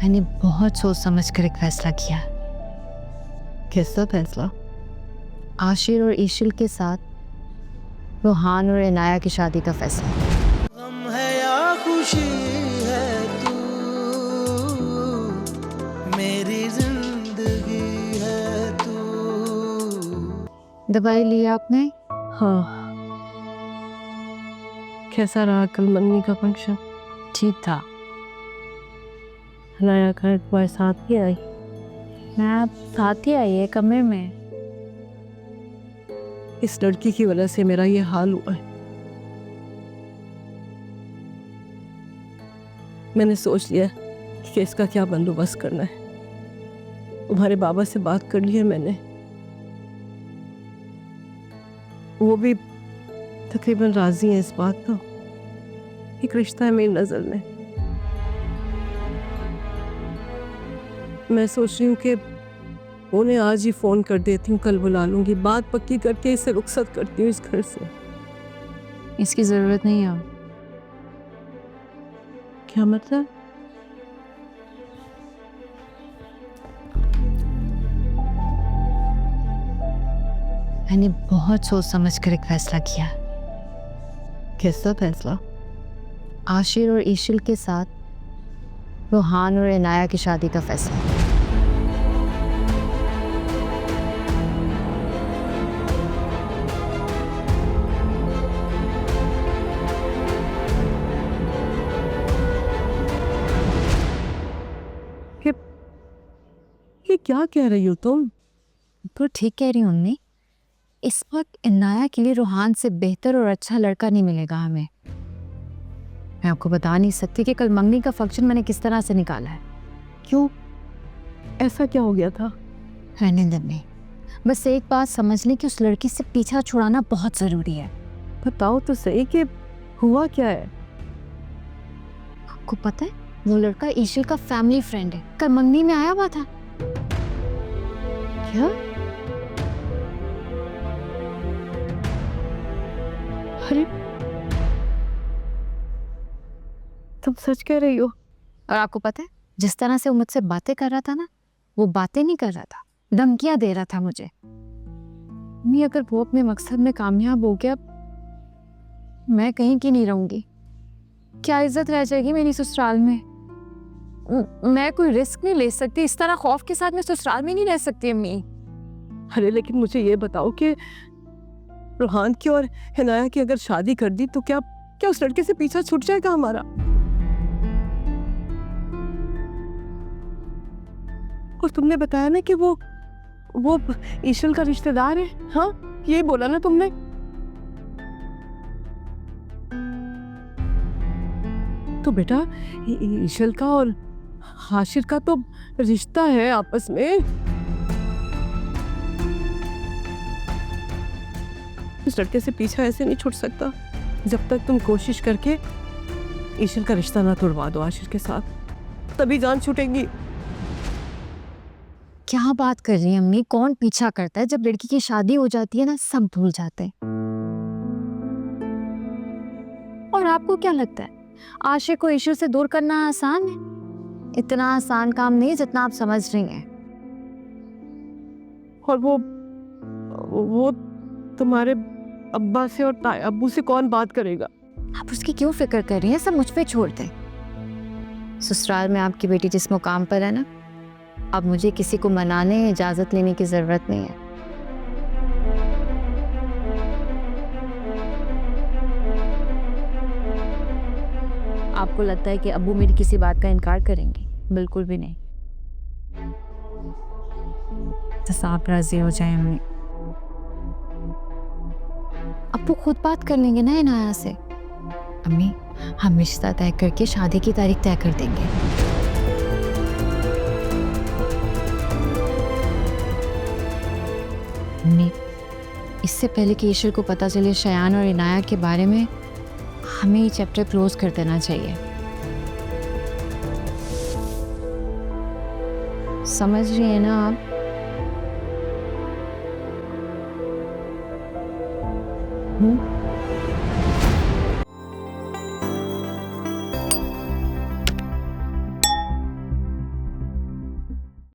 मैंने बहुत सोच समझ कर एक फैसला किया। कैसा फैसला? आशिर और ईशिल के साथ रोहान और इनाया की शादी का फैसला। गम है या खुशी है तू, मेरी जिंदगी है तू। दवाई ली आपने? हाँ। कैसा रहा कल मंगनी का फंक्शन? ठीक था। हनाया का तुम्हारे साथ ही आई? मैं साथ ही आई है कमरे में। इस लड़की की वजह से मेरा ये हाल हुआ है। मैंने सोच लिया कि इसका क्या बंदोबस्त करना है। तुम्हारे बाबा से बात कर ली है मैंने, वो भी तकरीबन राजी है इस बात का। एक रिश्ता है मेरी नजर में। मैं सोच रही हूँ कि उन्हें आज ही फोन कर देती हूँ, कल बुला लूंगी, बात पक्की करके इसे रुखसत करती हूँ इस घर से। इसकी जरूरत नहीं है। क्या मतलब? मैंने बहुत सोच समझ कर एक फैसला किया। कैसा फैसला? आशिर और ईशिल के साथ रोहान और इनाया की शादी का फैसला। ये क्या कह रही हो तुम? तो ठीक कह रही हूँ अम्मी। इस वक्त इनाया के लिए रोहान से बेहतर और अच्छा लड़का नहीं मिलेगा हमें। मैं आपको बता नहीं सकती कि कल मंगनी का फंक्शन मैंने किस तरह से निकाला है। क्यों? ऐसा क्या हो गया था? रहने दे अम्मी, बस एक बात समझ लें कि उस लड़की से पीछा छुड़ाना बहुत जरूरी है। बताओ तो सही कि हुआ क्या है। आपको पता है वो लड़का ईशिल का फैमिली फ्रेंड है, कल मंगनी में आया हुआ था। क्या? अरे तुम सच कह रही हो? और आपको पता है जिस तरह से वो मुझसे बातें कर रहा था ना, वो बातें नहीं कर रहा था, धमकियां दे रहा था मुझे। मैं अगर वो अपने मकसद में कामयाब हो गया, मैं कहीं की नहीं रहूंगी। क्या इज्जत रह जाएगी मेरी ससुराल में? मैं कोई रिस्क नहीं ले सकती। इस तरह खौफ के साथ मैं ससुराल में नहीं रह सकती अम्मी। अरे लेकिन मुझे ये बताओ कि रोहान की और हिनाया की अगर शादी कर दी तो क्या क्या उस लड़के से पीछा छूट जाएगा हमारा? और तुमने बताया ना कि वो ईशल का रिश्तेदार है। हाँ, यही बोला ना तुमने? तो बेटा ईशल का और हाशिर का तो रिश्ता है आपस में। इस लड़के से पीछा ऐसे नहीं छूट सकता। जब तक तुम कोशिश करके ईशल का रिश्ता ना तोड़वा दो आशिर के साथ, तभी जान छूटेगी। क्या बात कर रही है अम्मी? कौन पीछा करता है? जब लड़की की शादी हो जाती है ना, सब भूल जाते हैं। और आपको क्या लगता है आशिक को ईश्वर से दूर करना आसान है? इतना आसान काम नहीं जितना आप समझ रही हैं। और वो तुम्हारे अब्बा से और अब्बू से कौन बात करेगा? आप उसकी क्यों फिक्र कर रही हैं? सब मुझ पे छोड़ दें। ससुराल में आपकी बेटी जिस मुकाम पर है ना, अब मुझे किसी को मनाने इजाजत लेने की जरूरत नहीं है। आपको लगता है कि अब्बू मेरी किसी बात का इनकार करेंगे? बिल्कुल भी नहीं। तो आप राजी हो जाए अम्मी। अब्बू खुद बात कर लेंगे ना इनाया से। अम्मी, हम रिश्ता तय करके शादी की तारीख तय कर देंगे। अम्मी, इससे पहले कि ईश्वर को पता चले शयान और इनाया के बारे में, हमें ये चैप्टर क्लोज कर देना चाहिए। समझ रही है ना आप?